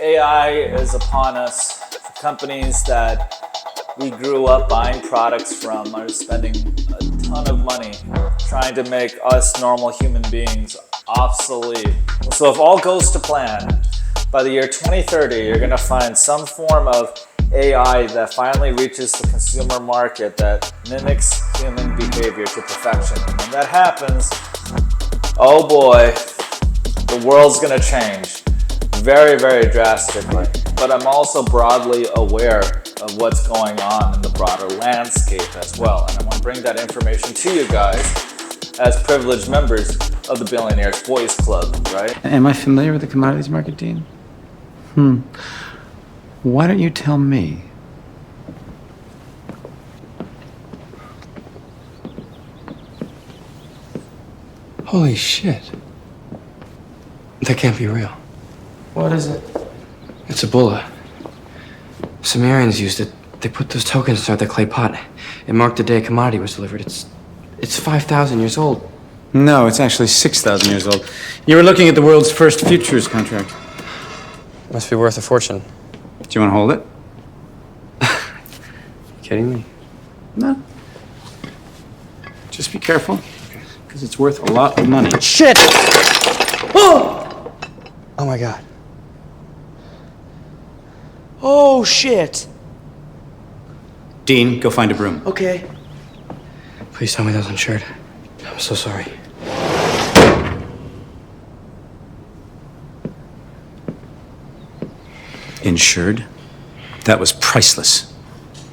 AI is upon us. The companies that we grew up buying products from are spending a ton of money trying to make us normal human beings obsolete. So if all goes to plan, by the year 2030, you're going to find some form of AI that finally reaches the consumer market that mimics human behavior to perfection. And when that happens, oh boy, the world's going to change very, very drastically. But I'm also broadly aware of what's going on in the broader landscape as well. And I want to bring that information to you guys as privileged members of the Billionaires Boys Club, right? Am I familiar with the commodities market, Dean? Why don't you tell me? Holy shit. That can't be real. What is it? It's a bulla. Sumerians used it. They put those tokens inside the clay pot. It marked the day a commodity was delivered. It's 5,000 years old. No, it's actually 6,000 years old. You were looking at the world's first futures contract. Must be worth a fortune. Do you want to hold it? You kidding me? No. Just be careful, because it's worth a lot of money. Shit! Oh! Oh my god. Oh shit! Dean, go find a broom. Okay. Please tell me that was insured. I'm so sorry. Insured? That was priceless.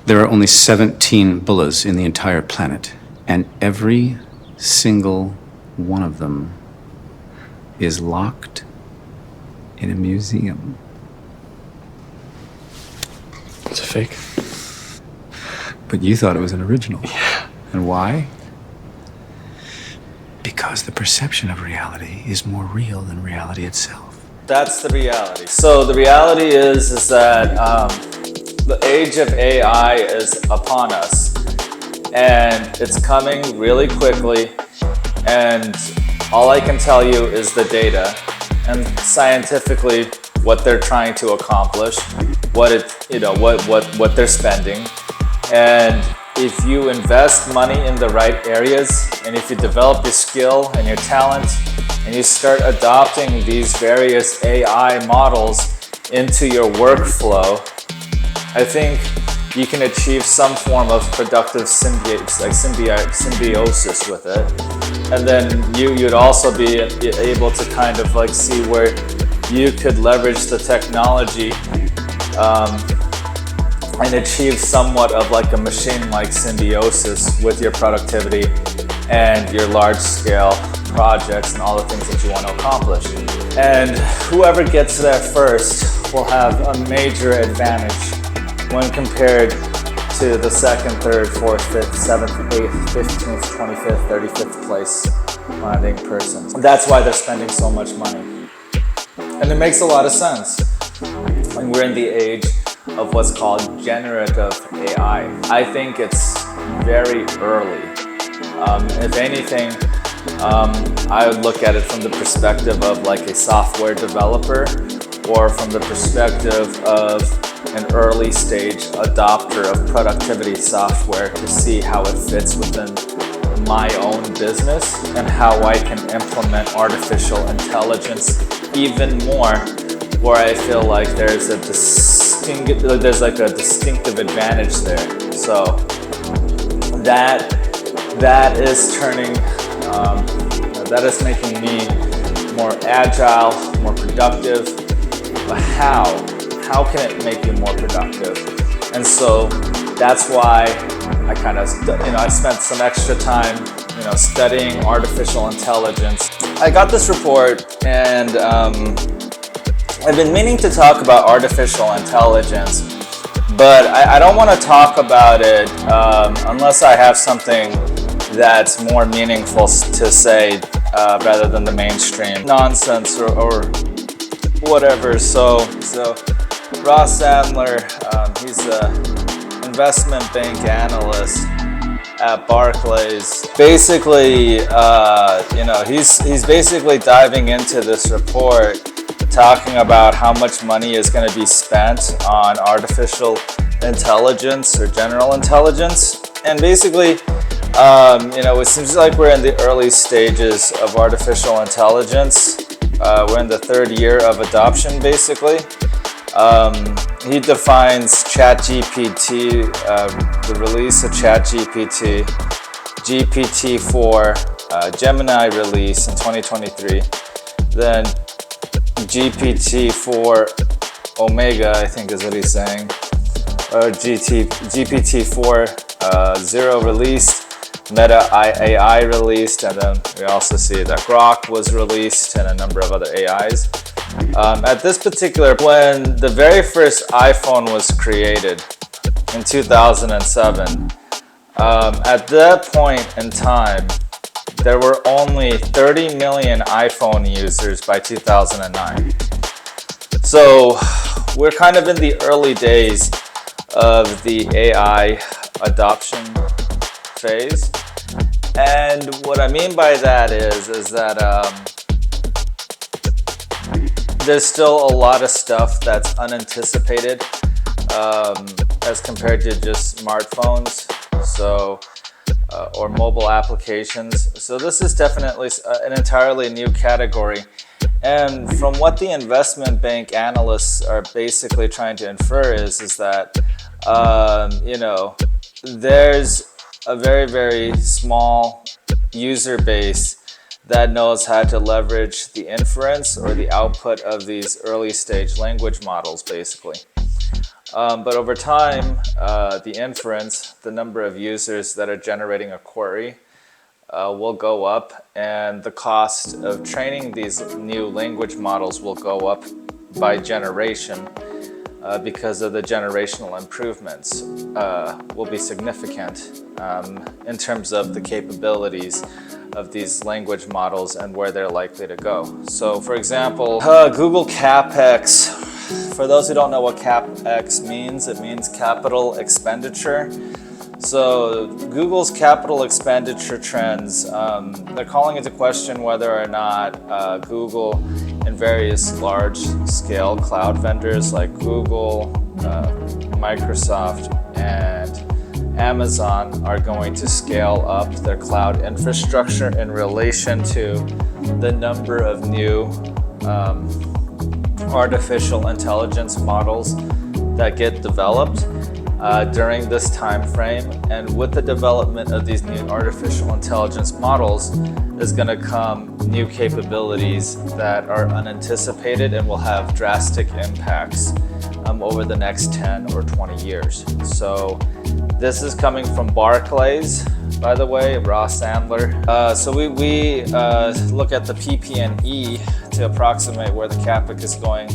There are only 17 bullas in the entire planet, and every single one of them is locked in a museum. It's a fake. But you thought it was an original. Yeah. And why? Because the perception of reality is more real than reality itself. That's the reality. So the reality is that the age of AI is upon us, and it's coming really quickly. And all I can tell you is the data and scientifically what they're trying to accomplish, what they're spending, and if you invest money in the right areas, and if you develop your skill and your talent, and you start adopting these various AI models into your workflow, I think you can achieve some form of productive symbiosis with it. And then you'd also be able to kind of like see where you could leverage the technology and achieve somewhat of like a machine-like symbiosis with your productivity and your large-scale projects and all the things that you want to accomplish. And whoever gets there first will have a major advantage when compared to the 2nd, 3rd, 4th, 5th, 7th, 8th, 15th, 25th, 35th place landing person. That's why they're spending so much money. And it makes a lot of sense. And we're in the age of what's called generative AI. I think it's very early. If anything, I would look at it from the perspective of like a software developer, or from the perspective of an early stage adopter of productivity software to see how it fits within my own business and how I can implement artificial intelligence even more, where I feel like there's a distinctive advantage there. So that is turning, that is making me more agile, more productive. But how can it make you more productive? And so that's why I kind of, I spent some extra time, studying artificial intelligence. I got this report, and I've been meaning to talk about artificial intelligence, but I don't want to talk about it unless I have something that's more meaningful to say rather than the mainstream nonsense or whatever. So Ross Sadler, he's an investment bank analyst at Barclays. Basically, he's basically diving into this report talking about how much money is going to be spent on artificial intelligence or general intelligence. And basically, it seems like we're in the early stages of artificial intelligence. We're in the third year of adoption, basically. He defines ChatGPT, the release of ChatGPT, GPT-4, Gemini release in 2023, then GPT-4 Omega, I think is what he's saying, or GPT-4 0 released, Meta AI released, and then we also see that Grok was released and a number of other AIs. At this particular, when the very first iPhone was created in 2007, at that point in time, there were only 30 million iPhone users by 2009. So we're kind of in the early days of the AI adoption phase. And what I mean by that is that there's still a lot of stuff that's unanticipated as compared to just smartphones, or mobile applications. So this is definitely an entirely new category. And from what the investment bank analysts are basically trying to infer is that, there's a very, very small user base that knows how to leverage the inference or the output of these early stage language models, basically. But over time, the inference, the number of users that are generating a query will go up, and the cost of training these new language models will go up by generation because of the generational improvements will be significant in terms of the capabilities of these language models and where they're likely to go. So for example, Google Capex. For those who don't know what Capex means, it means capital expenditure. So Google's capital expenditure trends, they're calling into question whether or not Google and various large-scale cloud vendors like Google, Microsoft, and Amazon are going to scale up their cloud infrastructure in relation to the number of new artificial intelligence models that get developed during this time frame. And with the development of these new artificial intelligence models is going to come new capabilities that are unanticipated and will have drastic impacts over the next 10 or 20 years. So this is coming from Barclays, by the way, Ross Sandler. So we look at the PP&E to approximate where the Capex is going.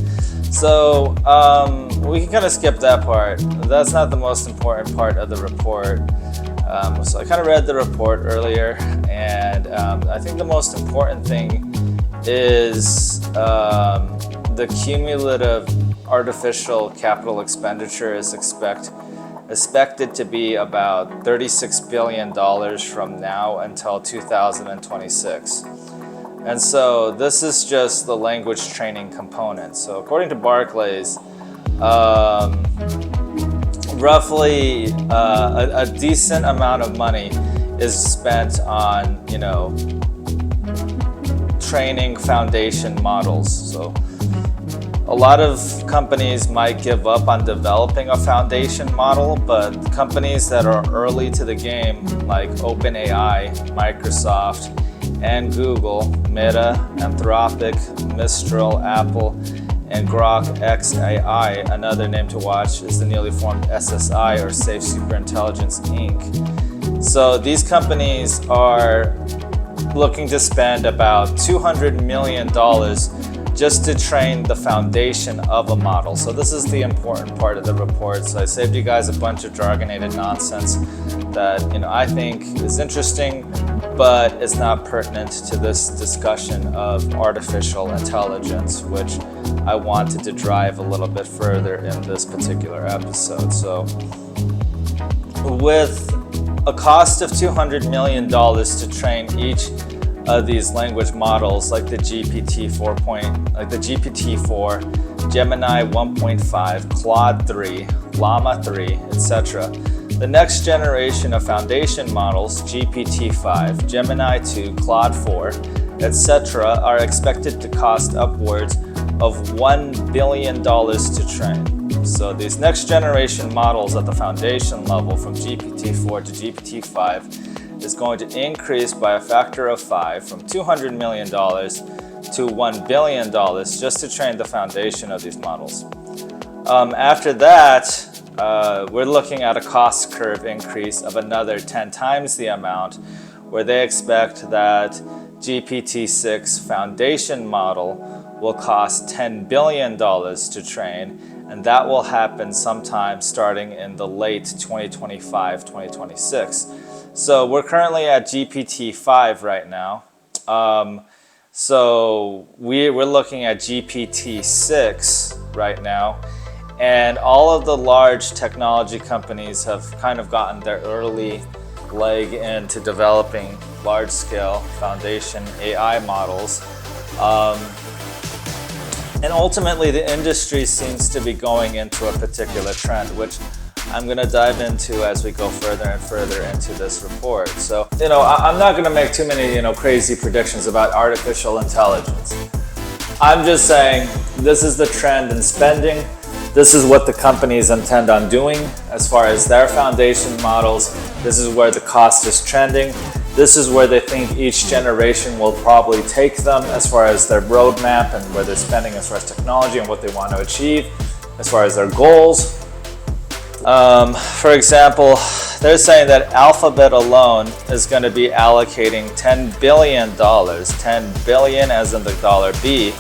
So we can kind of skip that part. That's not the most important part of the report. So I kind of read the report earlier, and I think the most important thing is the cumulative artificial capital expenditure is expected to be about $36 billion from now until 2026. And so this is just the language training component. So according to Barclays, roughly a decent amount of money is spent on, training foundation models. So a lot of companies might give up on developing a foundation model, but companies that are early to the game, like OpenAI, Microsoft, and Google, Meta, Anthropic, Mistral, Apple, and Grok XAI, another name to watch, is the newly formed SSI, or Safe Superintelligence Inc. So these companies are looking to spend about $200 million just to train the foundation of a model. So this is the important part of the report. So I saved you guys a bunch of jargonated nonsense that I think is interesting, but it's not pertinent to this discussion of artificial intelligence, which I wanted to drive a little bit further in this particular episode. So with a cost of $200 million to train each these language models like the GPT-4, Gemini 1.5, Claude 3, Llama 3, etc. The next generation of foundation models, GPT-5, Gemini 2, Claude 4, etc., are expected to cost upwards of $1 billion to train. So these next generation models at the foundation level from GPT-4 to GPT-5 is going to increase by a factor of 5 from $200 million to $1 billion just to train the foundation of these models. After that, we're looking at a cost curve increase of another 10 times the amount, where they expect that GPT-6 foundation model will cost $10 billion to train, and that will happen sometime starting in the late 2025-2026. So we're currently at GPT-5 right now. So we're looking at GPT-6 right now, and all of the large technology companies have kind of gotten their early leg into developing large-scale foundation AI models. And ultimately, the industry seems to be going into a particular trend, which I'm going to dive into as we go further and further into this report. So, I'm not going to make too many, crazy predictions about artificial intelligence. I'm just saying this is the trend in spending. This is what the companies intend on doing as far as their foundation models. This is where the cost is trending. This is where they think each generation will probably take them as far as their roadmap and where they're spending as far as technology and what they want to achieve as far as their goals. For example, they're saying that Alphabet alone is going to be allocating $10 billion, 10 billion as in the dollar B,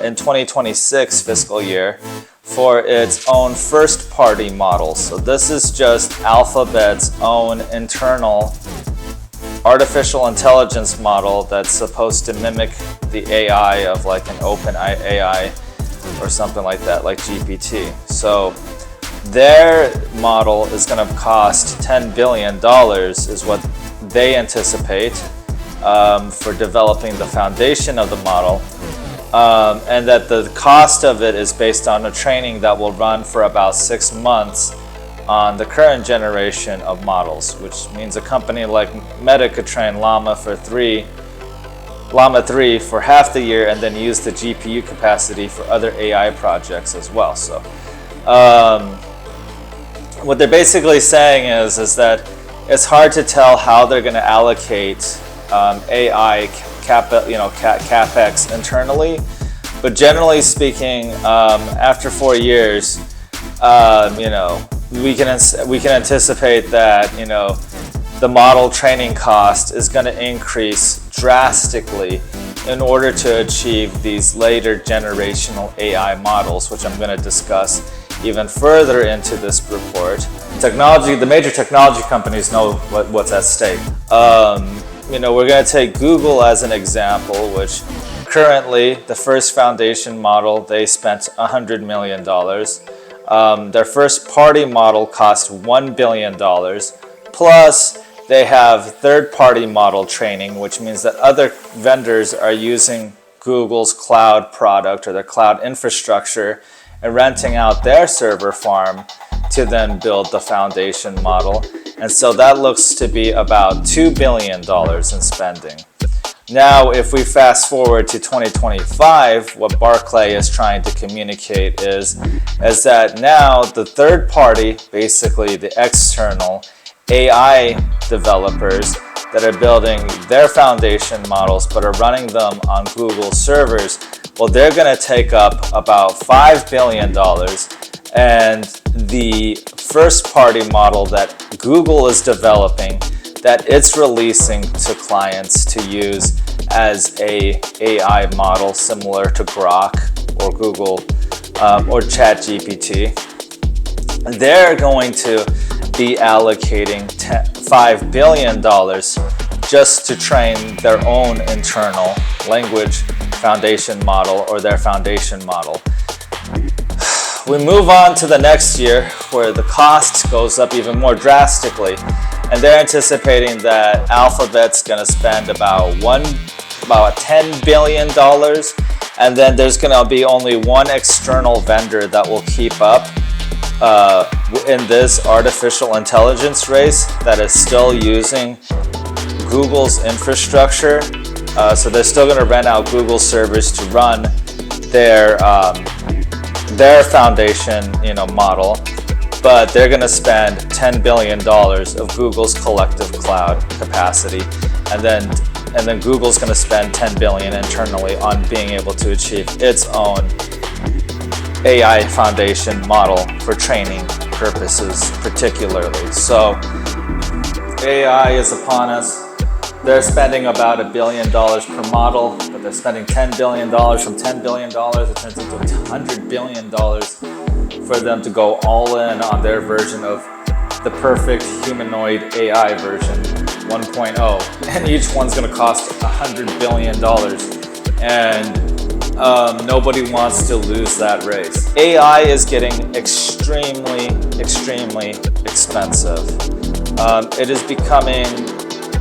in 2026 fiscal year for its own first-party models. So this is just Alphabet's own internal artificial intelligence model that's supposed to mimic the AI of like an open AI or something like that, like GPT. So their model is going to cost $10 billion is what they anticipate for developing the foundation of the model. And that the cost of it is based on a training that will run for about 6 months on the current generation of models, which means a company like Meta could train Llama 3 for half the year and then use the GPU capacity for other AI projects as well. So what they're basically saying is that it's hard to tell how they're going to allocate AI Capex internally, but generally speaking, after 4 years, we can anticipate that the model training cost is going to increase drastically in order to achieve these later generational AI models, which I'm going to discuss even further into this report. The major technology companies know what's at stake. We're going to take Google as an example, which currently the first foundation model, they spent $100 million. Their first party model cost $1 billion. Plus, they have third-party model training, which means that other vendors are using Google's cloud product or their cloud infrastructure and renting out their server farm to then build the foundation model. And so that looks to be about $2 billion in spending. Now, if we fast forward to 2025, what Barclay is trying to communicate is that now the third party, basically the external AI developers that are building their foundation models but are running them on Google servers, well, they're going to take up about $5 billion. And the first party model that Google is developing, that it's releasing to clients to use as a AI model similar to Grok or Google or ChatGPT, they're going to be allocating $5 billion just to train their own internal language foundation model or their foundation model. We move on to the next year where the cost goes up even more drastically. And they're anticipating that Alphabet's going to spend about $10 billion, and then there's going to be only one external vendor that will keep up in this artificial intelligence race that is still using Google's infrastructure. So they're still going to rent out Google servers to run their foundation, model, but they're going to spend $10 billion of Google's collective cloud capacity, and then Google's going to spend $10 billion internally on being able to achieve its own AI foundation model for training purposes, particularly. So AI is upon us. They're spending about $1 billion per model, but they're spending $10 billion. From $10 billion, it turns into $100 billion for them to go all in on their version of the perfect humanoid AI version 1.0. And each one's going to cost $100 billion. And nobody wants to lose that race. AI is getting extremely, extremely expensive. It is becoming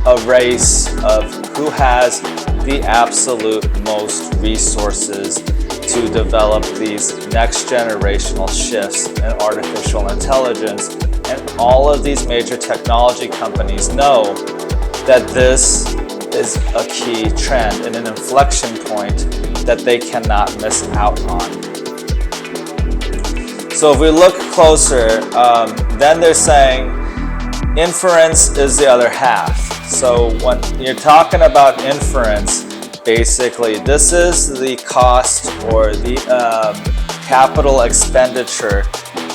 a race of who has the absolute most resources to develop these next generational shifts in artificial intelligence. And all of these major technology companies know that this is a key trend and an inflection point that they cannot miss out on. So if we look closer, then they're saying inference is the other half. So when you're talking about inference, basically this is the cost or the capital expenditure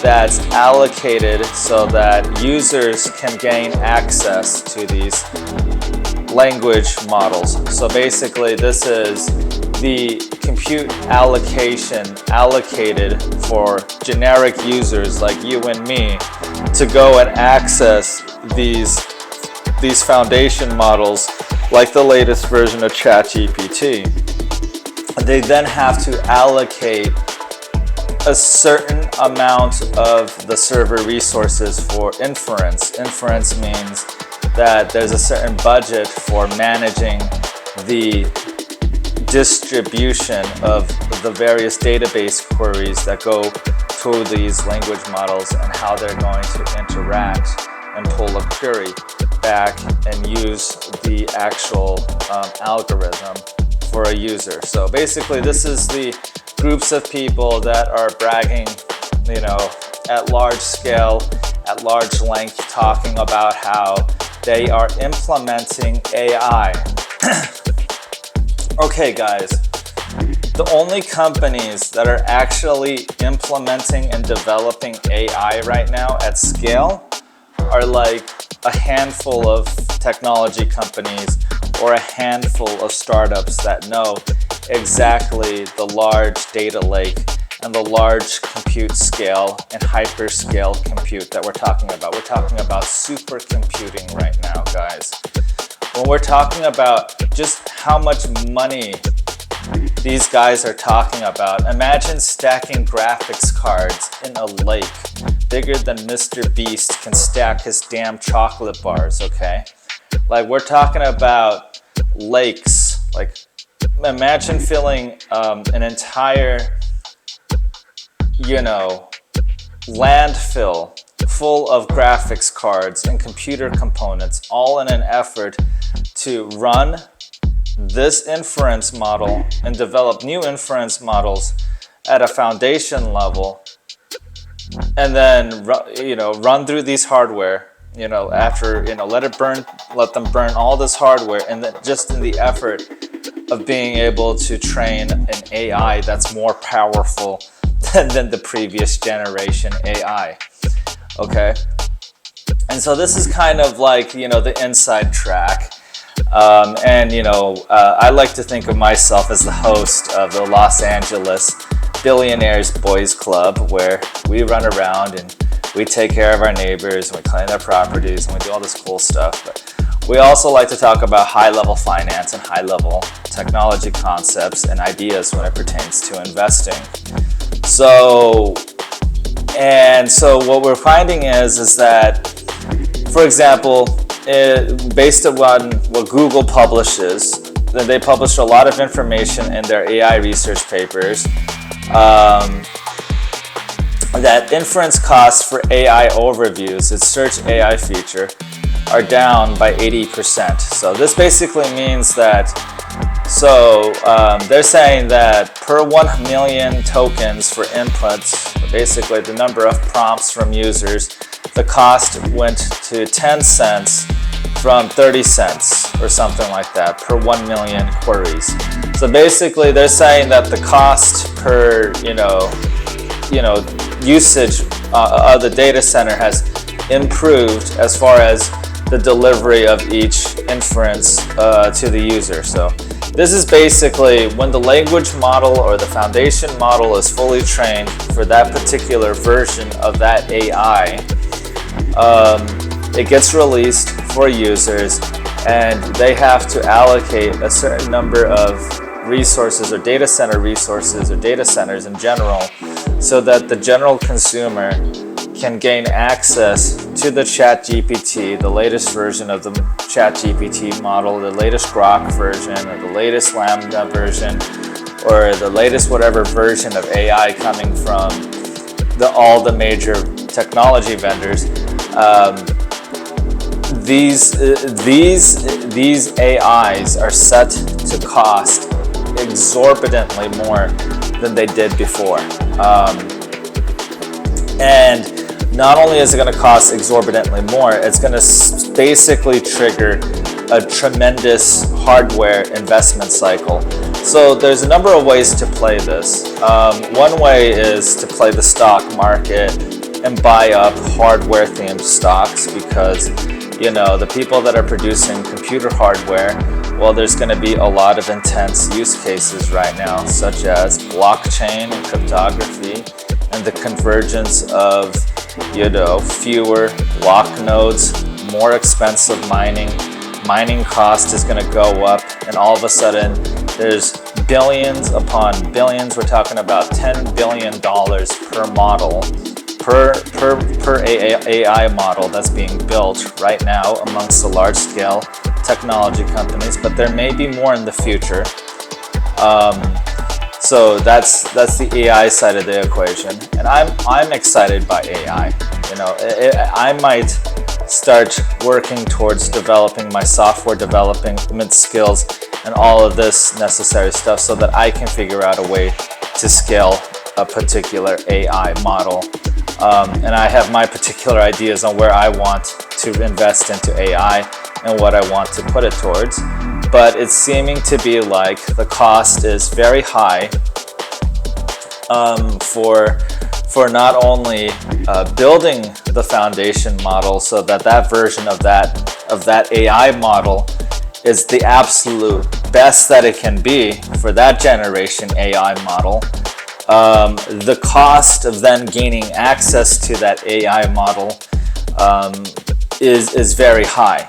that's allocated so that users can gain access to these language models. So basically this is the compute allocation allocated for generic users like you and me to go and access these foundation models like the latest version of ChatGPT. They then have to allocate a certain amount of the server resources for inference. Inference means that there's a certain budget for managing the distribution of the various database queries that go to these language models and how they're going to interact and pull a query back and use the actual algorithm for a user. So basically this is the groups of people that are bragging, at large scale, at large length, talking about how they are implementing AI. Okay, guys, the only companies that are actually implementing and developing AI right now at scale are like a handful of technology companies or a handful of startups that know exactly the large data lake and the large compute scale and hyperscale compute that we're talking about. We're talking about supercomputing right now, guys. When we're talking about just how much money these guys are talking about, imagine stacking graphics cards in a lake bigger than Mr. Beast can stack his damn chocolate bars, okay? Like, we're talking about lakes. Like, imagine filling an entire, landfill full of graphics cards and computer components, all in an effort to run this inference model and develop new inference models at a foundation level, and then run through these hardware, after let them burn all this hardware, and then just in the effort of being able to train an AI that's more powerful than the previous generation AI. Okay, and so this is kind of like the inside track. I like to think of myself as the host of the Los Angeles Billionaires Boys Club, where we run around and we take care of our neighbors and we claim their properties and we do all this cool stuff. But we also like to talk about high-level finance and high-level technology concepts and ideas when it pertains to investing. So what we're finding is that, for example, based on what Google publishes, then they publish a lot of information in their AI research papers. That inference costs for AI overviews, its search AI feature, are down by 80%. So this basically means that, they're saying that per 1 million tokens for inputs, basically the number of prompts from users, the cost went to 10 cents from 30 cents or something like that per 1 million queries. So basically they're saying that the cost per, usage of the data center has improved as far as the delivery of each inference to the user. So this is basically when the language model or the foundation model is fully trained for that particular version of that AI, it gets released for users, and they have to allocate a certain number of resources or data center resources or data centers in general, so that the general consumer can gain access to the ChatGPT, the latest version of the ChatGPT model, the latest Grok version, or the latest Lambda version, or the latest whatever version of AI coming from all the major technology vendors. These AIs are set to cost exorbitantly more than they did before. And not only is it going to cost exorbitantly more, it's going to basically trigger a tremendous hardware investment cycle. So there's a number of ways to play this. One way is to play the stock market and buy up hardware themed stocks, because the people that are producing computer hardware, well, there's going to be a lot of intense use cases right now, such as blockchain and cryptography, and the convergence of fewer block nodes, more expensive mining cost is going to go up, and all of a sudden there's billions upon billions, we're talking about $10 billion per model, per AI model that's being built right now amongst the large-scale technology companies, but there may be more in the future. So that's the AI side of the equation, and I'm excited by AI. I might start working towards developing my software development skills and all of this necessary stuff, so that I can figure out a way to scale a particular AI model. And I have my particular ideas on where I want to invest into AI and what I want to put it towards. But it's seeming to be like the cost is very high for not only building the foundation model, so that version of that AI model is the absolute best that it can be for that generation AI model. The cost of then gaining access to that AI model is very high.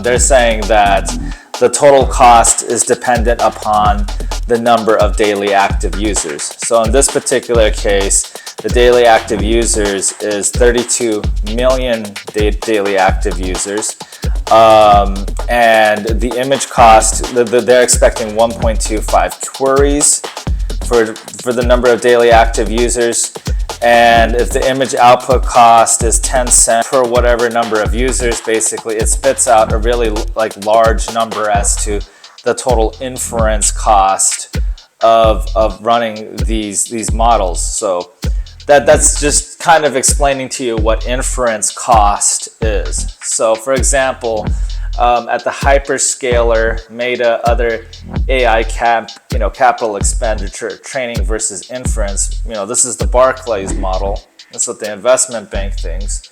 They're saying that the total cost is dependent upon the number of daily active users. So in this particular case, the daily active users is 32 million daily active users. And the image cost, they're expecting 1.25 queries for the number of daily active users. And if the image output cost is 10 cents per whatever number of users, basically it spits out a really large number as to the total inference cost of running these models. So that's just kind of explaining to you what inference cost is. So for example, at the hyperscaler, Meta, other AI capital expenditure, training versus inference, this is the Barclays model. That's what the investment bank thinks,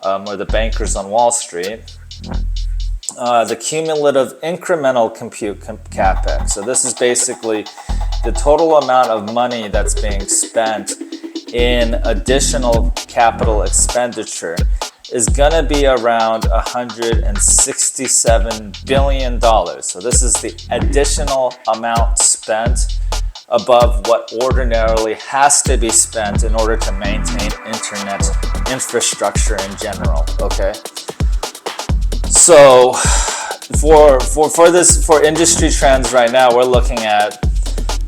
or the bankers on Wall Street. The cumulative incremental compute Capex. So this is basically the total amount of money that's being spent in additional capital expenditure is going to be around $167 billion. So this is the additional amount spent above what ordinarily has to be spent in order to maintain internet infrastructure in general, okay? So for industry trends right now, we're looking at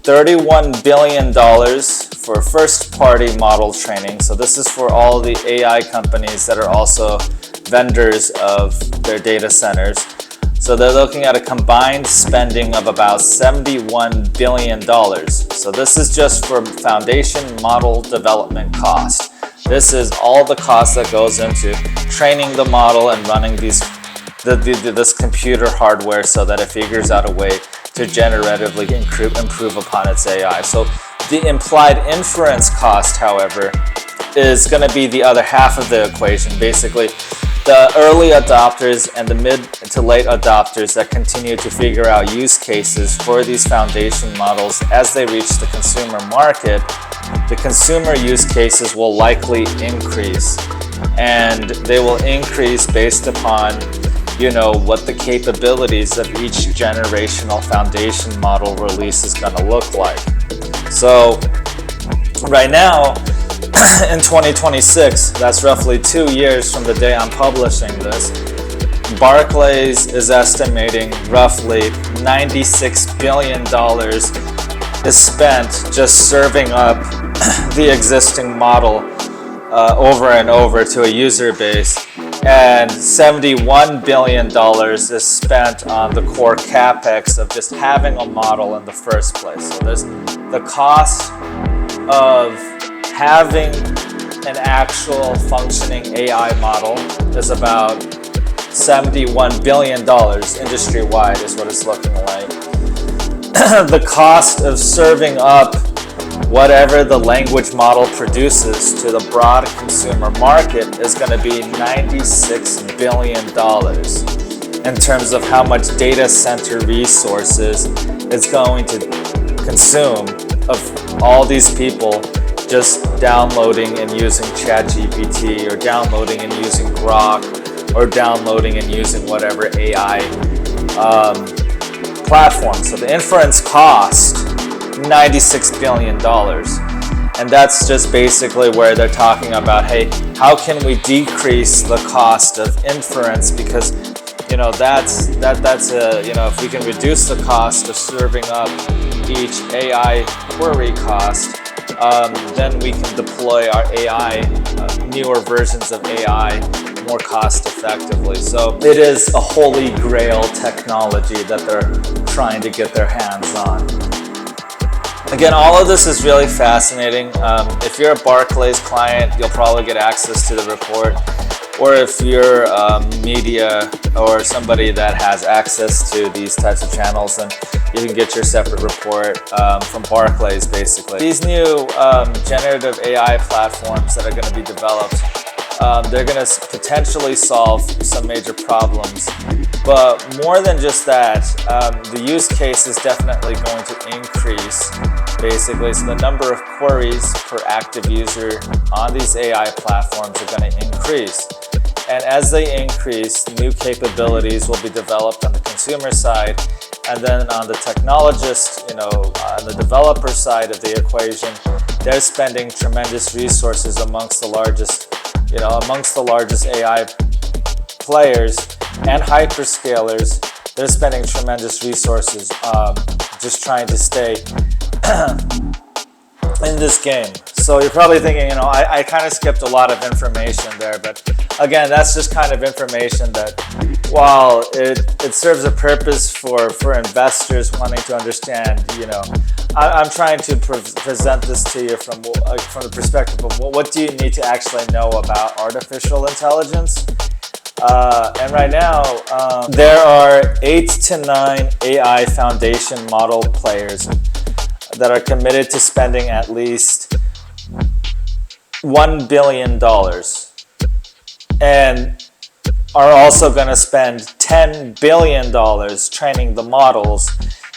$31 billion for first-party model training. So this is for all the AI companies that are also vendors of their data centers. So they're looking at a combined spending of about $71 billion. So this is just for foundation model development cost. This is all the cost that goes into training the model and running this computer hardware so that it figures out a way to generatively improve upon its AI. So the implied inference cost, however, is going to be the other half of the equation. Basically, the early adopters and the mid to late adopters that continue to figure out use cases for these foundation models as they reach the consumer market, the consumer use cases will likely increase. And they will increase based upon what the capabilities of each generational foundation model release is going to look like. So right now, in 2026, that's roughly 2 years from the day I'm publishing this, Barclays is estimating roughly $96 billion is spent just serving up the existing model over and over to a user base, and $71 billion is spent on the core Capex of just having a model in the first place. So there's the cost of having an actual functioning AI model is about $71 billion industry-wide is what it's looking like. The cost of serving up whatever the language model produces to the broad consumer market is going to be $96 billion in terms of how much data center resources it's going to consume of all these people just downloading and using ChatGPT, or downloading and using Grok, or downloading and using whatever AI platform. So the inference cost, $96 billion. And that's just basically where they're talking about, hey, how can we decrease the cost of inference? Because, if we can reduce the cost of serving up each AI query cost, then we can deploy our AI, newer versions of AI, more cost effectively. So it is a holy grail technology that they're trying to get their hands on. Again, all of this is really fascinating. If you're a Barclays client, you'll probably get access to the report. Or if you're media or somebody that has access to these types of channels, then you can get your separate report from Barclays, basically. These new generative AI platforms that are going to be developed, they're going to potentially solve some major problems. But more than just that, the use case is definitely going to increase, basically. So the number of queries per active user on these AI platforms are going to increase. And as they increase, new capabilities will be developed on the consumer side. And then on the technologist, on the developer side of the equation, they're spending tremendous resources amongst the largest AI players and hyperscalers. They're spending tremendous resources just trying to stay in this game. So you're probably thinking, I kind of skipped a lot of information there, but again, that's just kind of information that, while it serves a purpose for investors wanting to understand, I'm trying to present this to you from the perspective of what do you need to actually know about artificial intelligence. And right now, there are 8 to 9 AI foundation model players that are committed to spending at least $1 billion and are also going to spend $10 billion training the models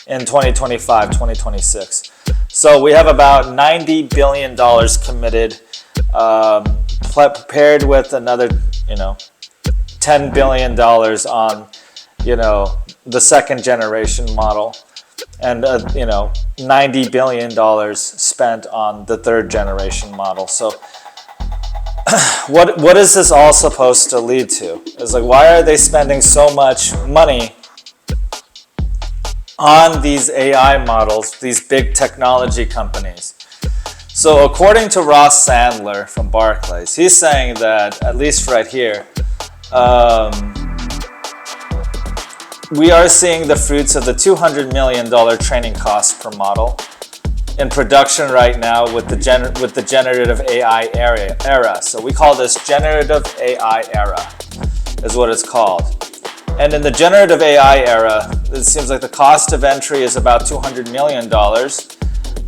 in 2025, 2026. So we have about $90 billion committed, paired with another, $10 billion on, the second generation model, and $90 billion spent on the third generation model. So what is this all supposed to lead to? It's like, why are they spending so much money on these AI models, these big technology companies? So according to Ross Sandler from Barclays, he's saying that, at least right here, we are seeing the fruits of the $200 million training cost per model in production right now with the generative AI era. So we call this generative AI era, is what it's called. And in the generative AI era, it seems like the cost of entry is about $200 million,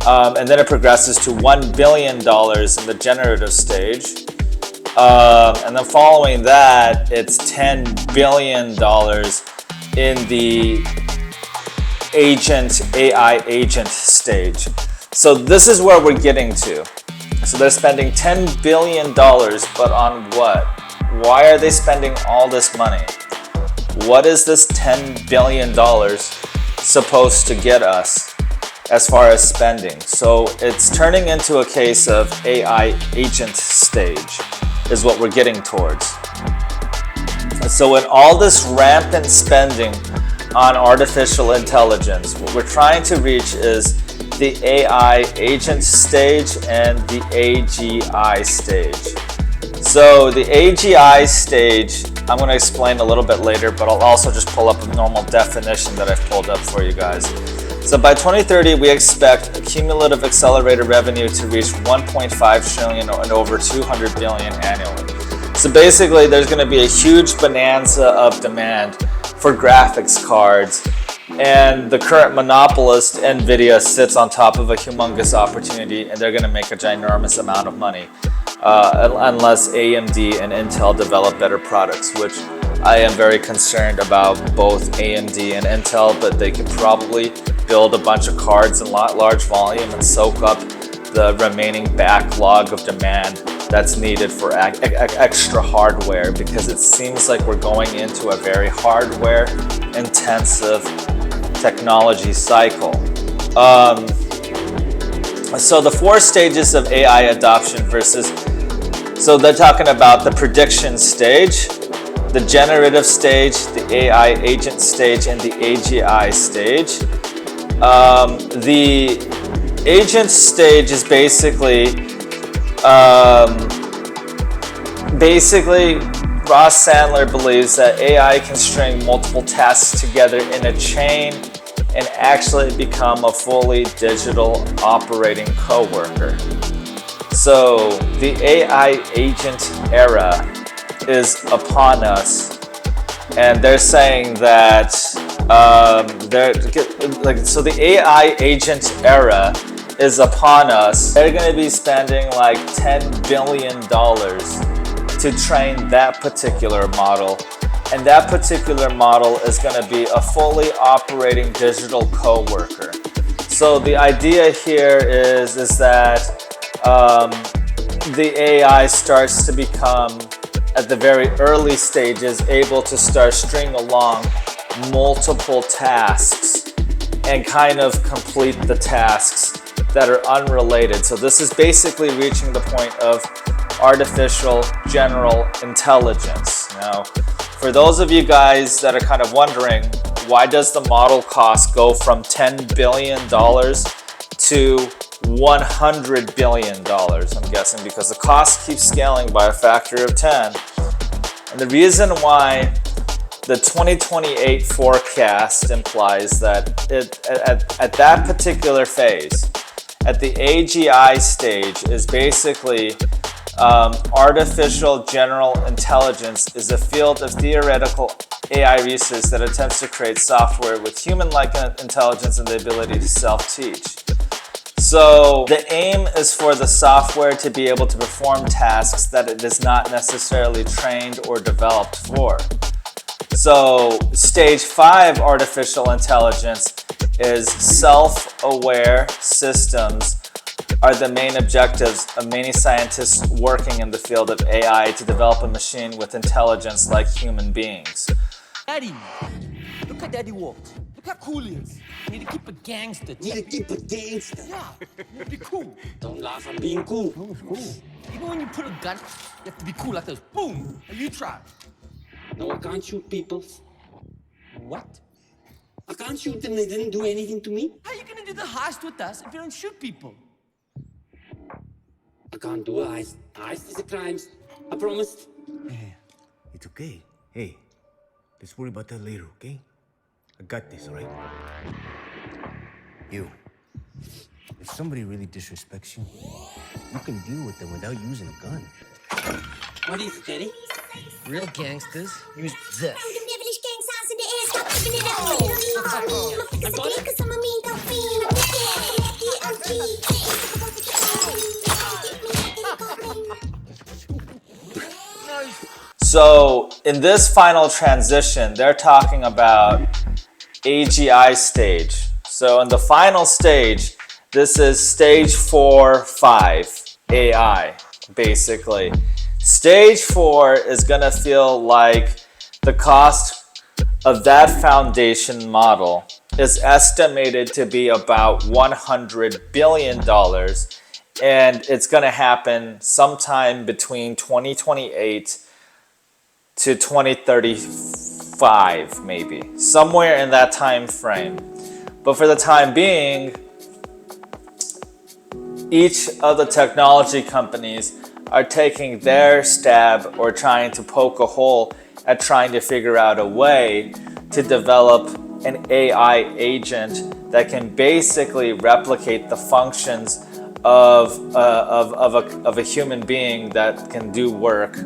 and then it progresses to $1 billion in the generative stage. And then following that, it's $10 billion in the AI agent stage. So this is where we're getting to. So they're spending $10 billion, but on what? Why are they spending all this money? What is this $10 billion supposed to get us as far as spending? So it's turning into a case of AI agent stage is what we're getting towards. So in all this rampant spending on artificial intelligence, what we're trying to reach is the AI agent stage and the AGI stage. So the AGI stage, I'm going to explain a little bit later, but I'll also just pull up a normal definition that I've pulled up for you guys. So by 2030, we expect cumulative accelerator revenue to reach 1.5 trillion and over 200 billion annually. So basically, there's going to be a huge bonanza of demand for graphics cards, and the current monopolist, NVIDIA, sits on top of a humongous opportunity, and they're going to make a ginormous amount of money unless AMD and Intel develop better products, which I am very concerned about both AMD and Intel, but they could probably build a bunch of cards in large volume and soak up the remaining backlog of demand that's needed for extra hardware, because it seems like we're going into a very hardware intensive technology cycle. So the 4 stages of AI adoption so they're talking about the prediction stage, the generative stage, the AI agent stage, and the AGI stage. The agent stage is basically Ross Sandler believes that AI can string multiple tasks together in a chain and actually become a fully digital operating coworker. So the AI agent era is upon us, and they're saying that so the AI agent era is upon us. They're going to be spending like $10 billion to train that particular model, and that particular model is going to be a fully operating digital coworker. So the idea here is that the AI starts to become, at the very early stages, able to start string along multiple tasks and kind of complete the tasks that are unrelated. So this is basically reaching the point of artificial general intelligence. Now, for those of you guys that are kind of wondering, why does the model cost go from $10 billion to $100 billion? I'm guessing because the cost keeps scaling by a factor of 10. And the reason why the 2028 forecast implies that at that particular phase, at the AGI stage, is basically artificial general intelligence is a field of theoretical AI research that attempts to create software with human-like intelligence and the ability to self-teach. So the aim is for the software to be able to perform tasks that it is not necessarily trained or developed for. So stage 5 artificial intelligence is self-aware systems are the main objectives of many scientists working in the field of AI to develop a machine with intelligence like human beings. Daddy, look at Daddy walk. Look how cool he is. Need to keep a gangster. Need to keep a gangster. Yeah, need to be cool. Don't laugh, I'm being cool. No, it's cool. Even when you put a gun, you have to be cool like this. Boom! Now you try. No, I can't shoot people. What? I can't shoot them, they didn't do anything to me. How are you gonna do the heist with us if you don't shoot people? I can't do a heist. Heist is a crime. I promised. Hey, it's okay. Hey, let's worry about that later, okay? I got this, alright? You. If somebody really disrespects you, you can deal with them without using a gun. What is it, Daddy? Real gangsters use this. So in this final transition, they're talking about AGI stage. So in the final stage, this is stage 4-5 AI, basically. Stage 4 is gonna feel like the cost of that foundation model is estimated to be about $100 billion, and it's gonna happen sometime between 2028 to 2035, maybe. Somewhere in that time frame. But for the time being, each of the technology companies are taking their stab or trying to poke a hole at trying to figure out a way to develop an AI agent that can basically replicate the functions of a human being that can do work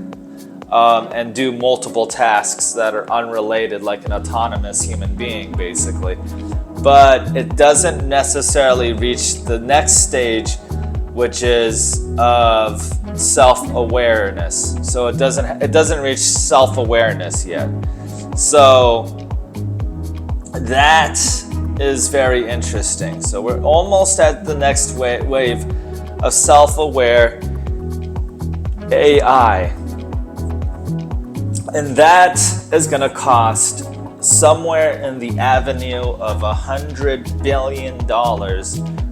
and do multiple tasks that are unrelated, like an autonomous human being, basically. But it doesn't necessarily reach the next stage, which is of self-awareness. So it doesn't reach self-awareness yet. So that is very interesting. So we're almost at the next wave of self-aware AI. And that is going to cost somewhere in the avenue of $100 billion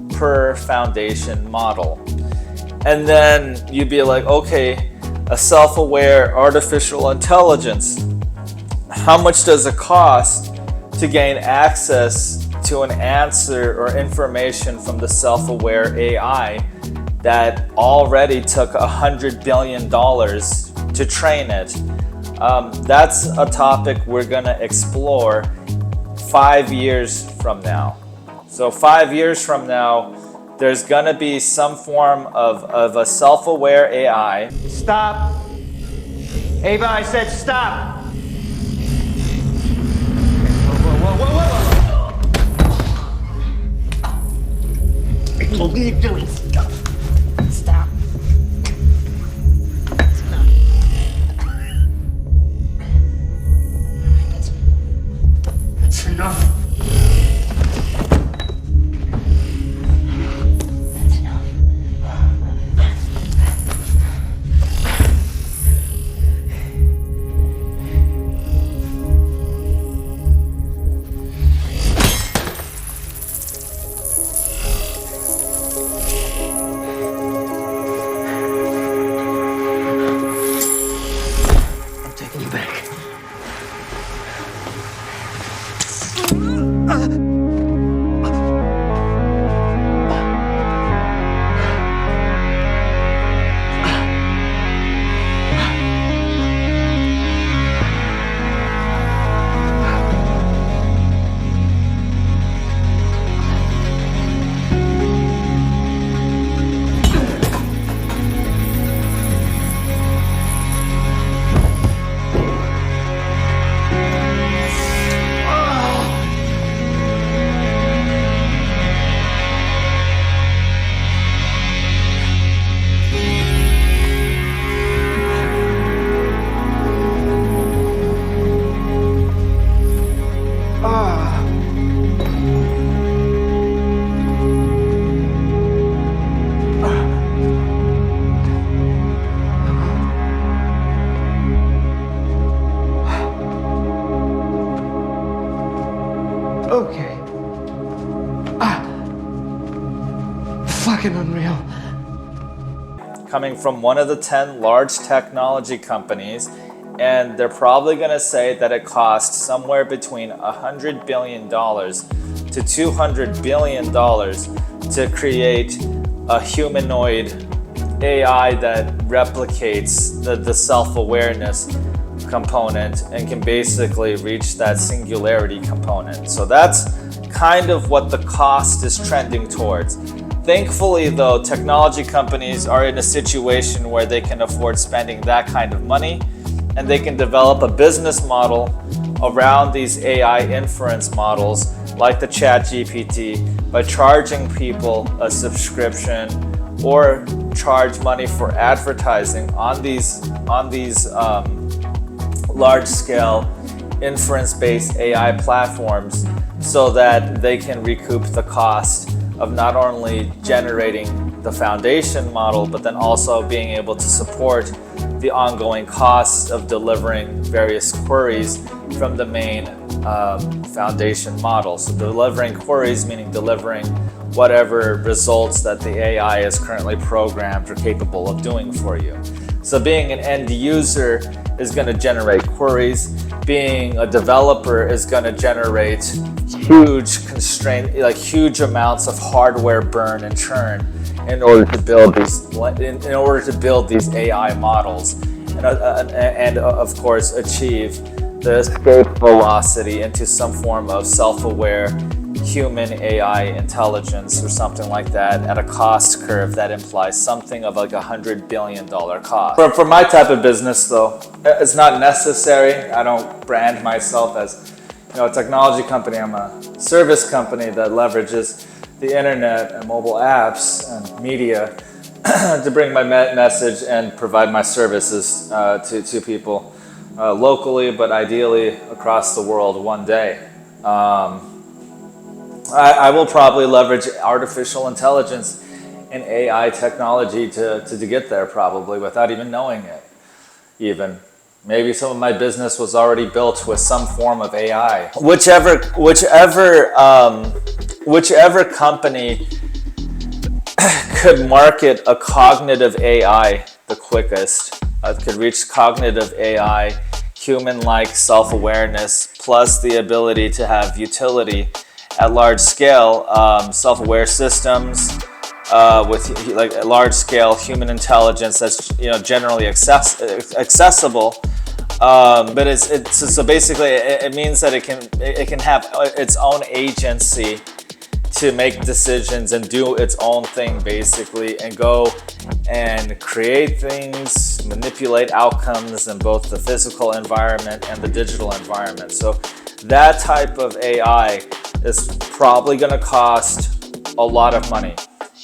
per foundation model. And then you'd be like, okay, a self-aware artificial intelligence, how much does it cost to gain access to an answer or information from the self-aware AI that already took $100 billion to train it? That's a topic we're gonna explore 5 years from now. So 5 years from now, there's gonna be some form of a self-aware AI. Stop! Ava, I said stop! Whoa. What are you doing? Stop. Stop. That's enough. Okay. Fucking unreal. Coming from one of the 10 large technology companies, and they're probably going to say that it costs somewhere between $100 billion to $200 billion to create a humanoid AI that replicates the self-awareness component and can basically reach that singularity component. So that's kind of what the cost is trending towards. Thankfully, though, technology companies are in a situation where they can afford spending that kind of money, and they can develop a business model around these AI inference models like the ChatGPT by charging people a subscription or charge money for advertising on these large-scale inference-based AI platforms, so that they can recoup the cost of not only generating the foundation model, but then also being able to support the ongoing costs of delivering various queries from the main foundation model. So delivering queries meaning delivering whatever results that the AI is currently programmed or capable of doing for you. So being an end user is going to generate queries. Being a developer is going to generate huge amounts of hardware burn and churn in order to build these AI models, and of course achieve the escape velocity into some form of self-aware human AI intelligence or something like that at a cost curve that implies something of like $100 billion cost. For my type of business, though, it's not necessary. I don't brand myself as a technology company. I'm a service company that leverages the internet and mobile apps and media to bring my message and provide my services to people locally, but ideally across the world one day. I will probably leverage artificial intelligence and AI technology to get there, probably without even knowing it. Even maybe some of my business was already built with some form of AI. Whichever company could market a cognitive AI the quickest, could reach cognitive AI, human-like self-awareness, plus the ability to have utility at large scale, self-aware systems with like large-scale human intelligence that's generally accessible. But so basically it means that it can have its own agency to make decisions and do its own thing, basically, and go and create things, manipulate outcomes in both the physical environment and the digital environment. So that type of AI is probably going to cost a lot of money.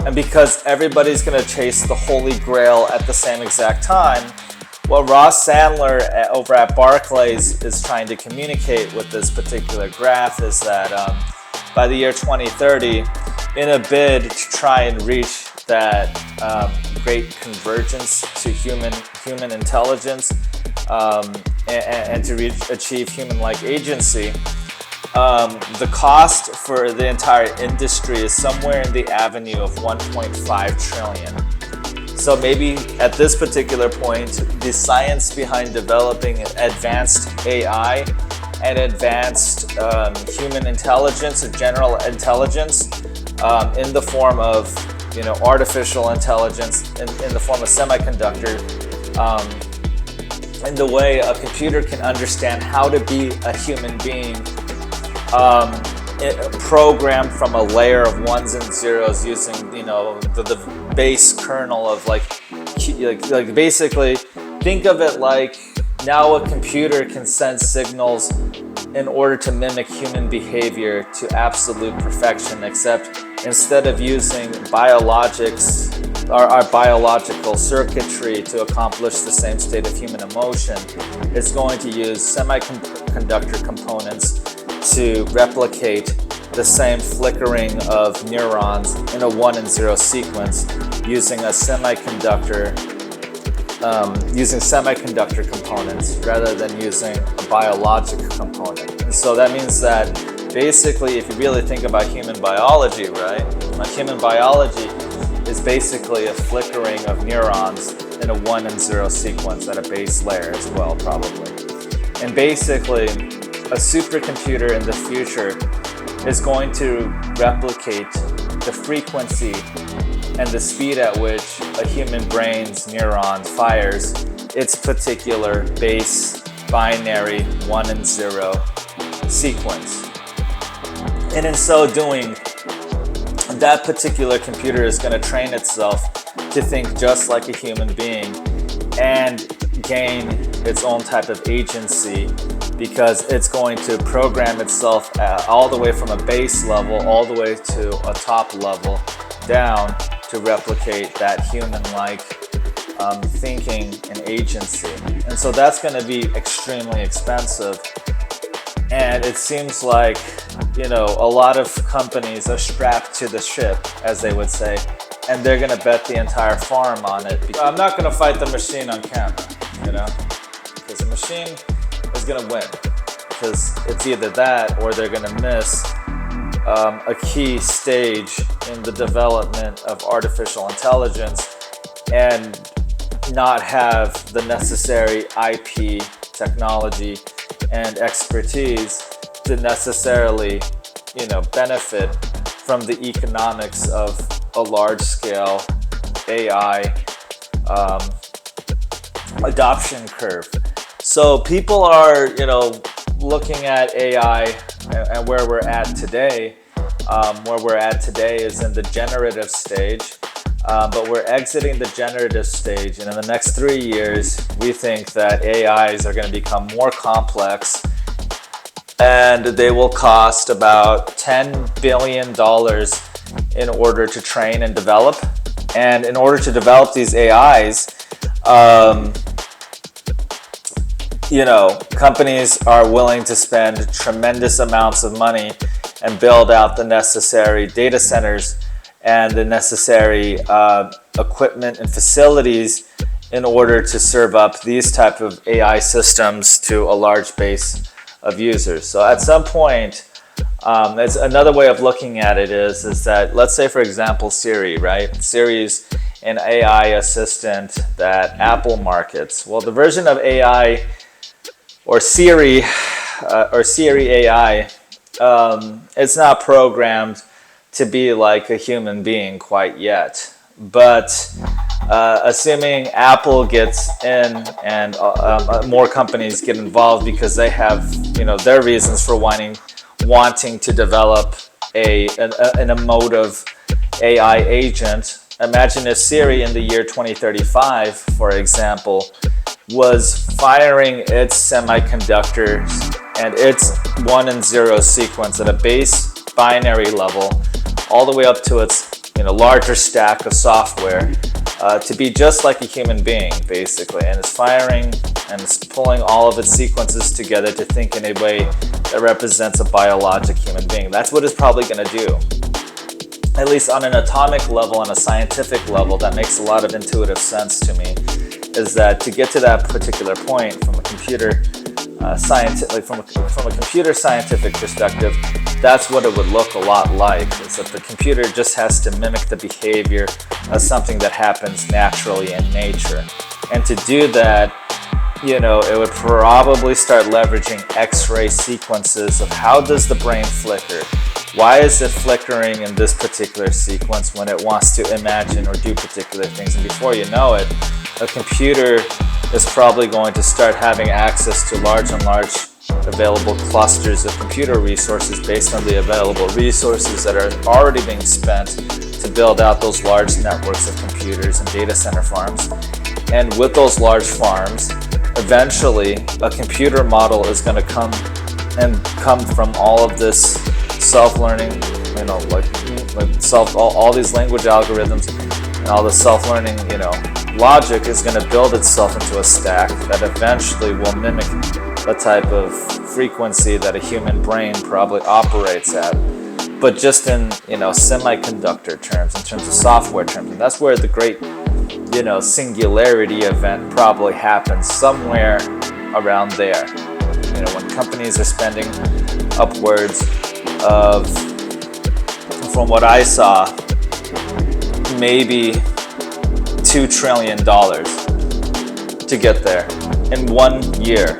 And because everybody's going to chase the holy grail at the same exact time, what Ross Sandler over at Barclays is trying to communicate with this particular graph is that by the year 2030, in a bid to try and reach that great convergence to human intelligence and to achieve human-like agency, the cost for the entire industry is somewhere in the avenue of 1.5 trillion. So maybe at this particular point, the science behind developing advanced AI and advanced human intelligence or general intelligence in the form of artificial intelligence in the form of semiconductor, in the way a computer can understand how to be a human being, programmed from a layer of ones and zeros using the base kernel of like basically think of it like now a computer can send signals in order to mimic human behavior to absolute perfection, except instead of using biologics our biological circuitry to accomplish the same state of human emotion, it's going to use semiconductor components to replicate the same flickering of neurons in a 1 and 0 sequence using a semiconductor components rather than using a biologic component. And so that means that basically, if you really think about human biology, right? Like human biology is basically a flickering of neurons in a 1 and 0 sequence at a base layer as well, probably. And basically, a supercomputer in the future is going to replicate the frequency and the speed at which a human brain's neuron fires its particular base binary 1 and 0 sequence. And in so doing, that particular computer is going to train itself to think just like a human being and gain its own type of agency, because it's going to program itself all the way from a base level all the way to a top level down to replicate that human-like thinking and agency. And so that's going to be extremely expensive. And it seems like, you know, a lot of companies are strapped to the ship, as they would say, and they're going to bet the entire farm on it. I'm not going to fight the machine on camera, you know, because the machine is going to win, because it's either that or they're going to miss a key stage in the development of artificial intelligence and not have the necessary IP, technology, and expertise to necessarily, you know, benefit from the economics of a large-scale AI adoption curve. So people are, you know, looking at AI and where we're at today. Where we're at today is in the generative stage, but we're exiting the generative stage, and in the next 3 years, we think that AIs are going to become more complex, and they will cost about $10 billion in order to train and develop. And in order to develop these AIs, you know, companies are willing to spend tremendous amounts of money and build out the necessary data centers and the necessary equipment and facilities in order to serve up these type of AI systems to a large base of users. So at some point, it's another way of looking at it is that, let's say for example Siri, right? Siri's an AI assistant that Apple markets. Well, the version of AI or Siri AI, it's not programmed to be like a human being quite yet. But assuming Apple gets in and more companies get involved because they have, you know, their reasons for wanting to develop an emotive AI agent. Imagine if Siri in the year 2035, for example, was firing its semiconductors and its 1 and 0 sequence at a base binary level all the way up to its, you know, larger stack of software to be just like a human being, basically, and it's firing and it's pulling all of its sequences together to think in a way that represents a biologic human being. That's what it's probably going to do. At least on an atomic level, on a scientific level, that makes a lot of intuitive sense to me, is that to get to that particular point from a computer from a computer scientific perspective, that's what it would look a lot like, is that the computer just has to mimic the behavior of something that happens naturally in nature. And to do that, you know, it would probably start leveraging X-ray sequences of how does the brain flicker? Why is it flickering in this particular sequence when it wants to imagine or do particular things? And before you know it, a computer is probably going to start having access to large available clusters of computer resources based on the available resources that are already being spent to build out those large networks of computers and data center farms. And with those large farms, eventually a computer model is going to come from all of this self-learning, you know, all these language algorithms and all the self-learning, you know, logic is going to build itself into a stack that eventually will mimic the type of frequency that a human brain probably operates at, but just in, you know, semiconductor terms, in terms of software terms. And that's where the great, you know, singularity event probably happens, somewhere around there. You know, when companies are spending upwards of, from what I saw, maybe $2 trillion to get there in 1 year.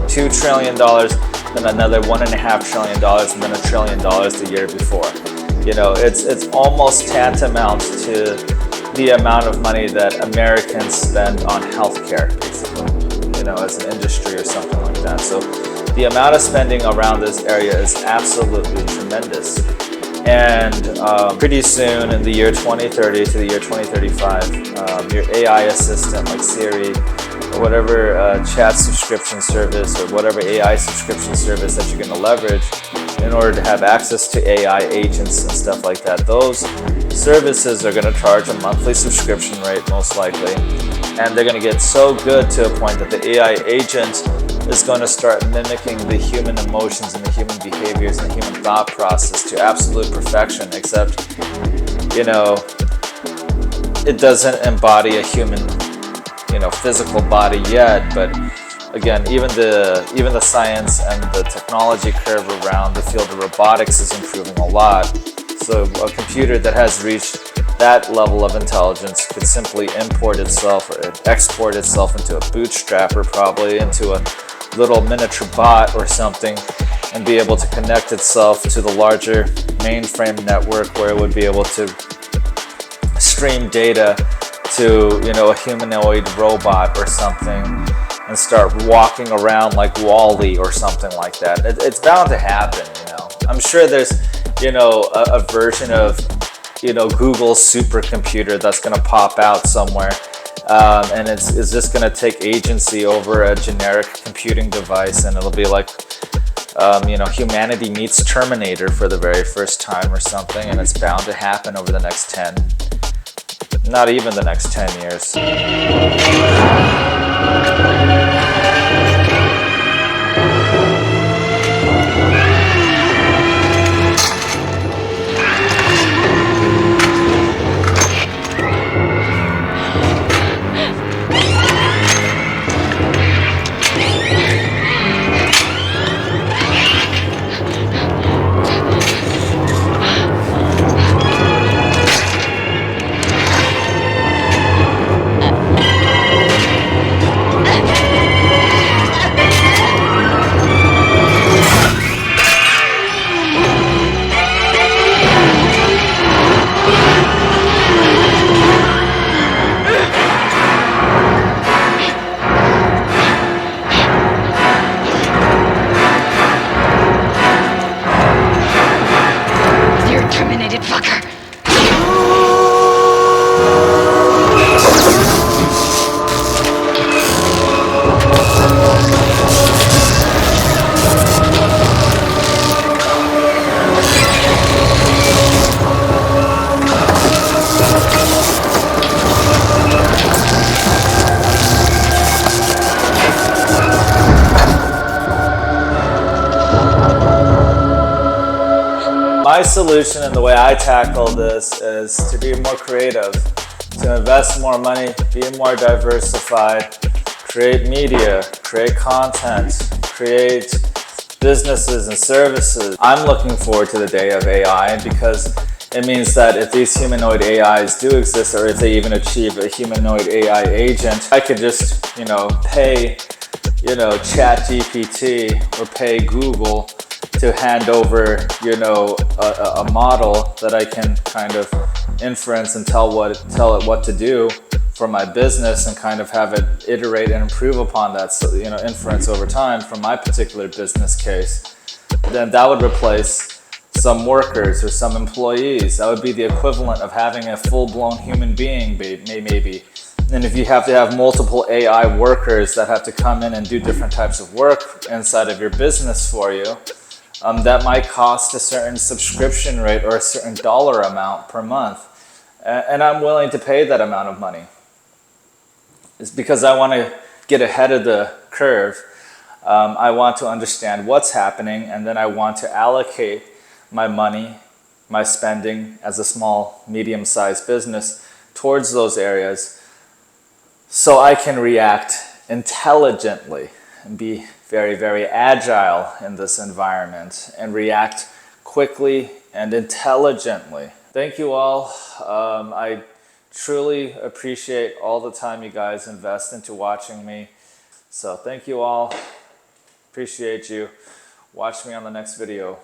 $2 trillion, then another $1.5 trillion, and then $1 trillion the year before. You know, it's almost tantamount to the amount of money that Americans spend on healthcare, basically, you know, as an industry or something like that. So the amount of spending around this area is absolutely tremendous. And pretty soon, in the year 2030 to the year 2035, your AI assistant like Siri or whatever chat subscription service or whatever AI subscription service that you're going to leverage in order to have access to AI agents and stuff like that, those services are going to charge a monthly subscription rate most likely. And they're going to get so good to a point that the AI agent is going to start mimicking the human emotions and the human behaviors and the human thought process to absolute perfection, except, you know, it doesn't embody a human, you know, physical body yet. But again, even the science and the technology curve around the field of robotics is improving a lot. So a computer that has reached that level of intelligence could simply import itself or export itself into a bootstrapper, probably into a little miniature bot or something, and be able to connect itself to the larger mainframe network where it would be able to stream data to, you know, a humanoid robot or something and start walking around like Wall-E or something like that. It's bound to happen, you know. I'm sure there's, you know, a version of, you know, Google's supercomputer that's going to pop out somewhere. And it's just going to take agency over a generic computing device, and it'll be like, you know, humanity meets Terminator for the very first time or something, and it's bound to happen over the next 10, not even the next 10 years. My solution and the way I tackle this is to be more creative, to invest more money, be more diversified, create media, create content, create businesses and services. I'm looking forward to the day of AI because it means that if these humanoid AIs do exist, or if they even achieve a humanoid AI agent, I could just, you know, pay, you know, ChatGPT or pay Google to hand over, you know, a model that I can kind of inference and tell it what to do for my business, and kind of have it iterate and improve upon that, so, you know, inference over time from my particular business case. Then that would replace some workers or some employees. That would be the equivalent of having a full-blown human being, maybe. And if you have to have multiple AI workers that have to come in and do different types of work inside of your business for you, that might cost a certain subscription rate or a certain dollar amount per month. And I'm willing to pay that amount of money. It's because I want to get ahead of the curve. I want to understand what's happening, and then I want to allocate my money, my spending as a small, medium-sized business towards those areas so I can react intelligently and be very, very agile in this environment and react quickly and intelligently. Thank you all. I truly appreciate all the time you guys invest into watching me. So thank you all. Appreciate you. Watch me on the next video.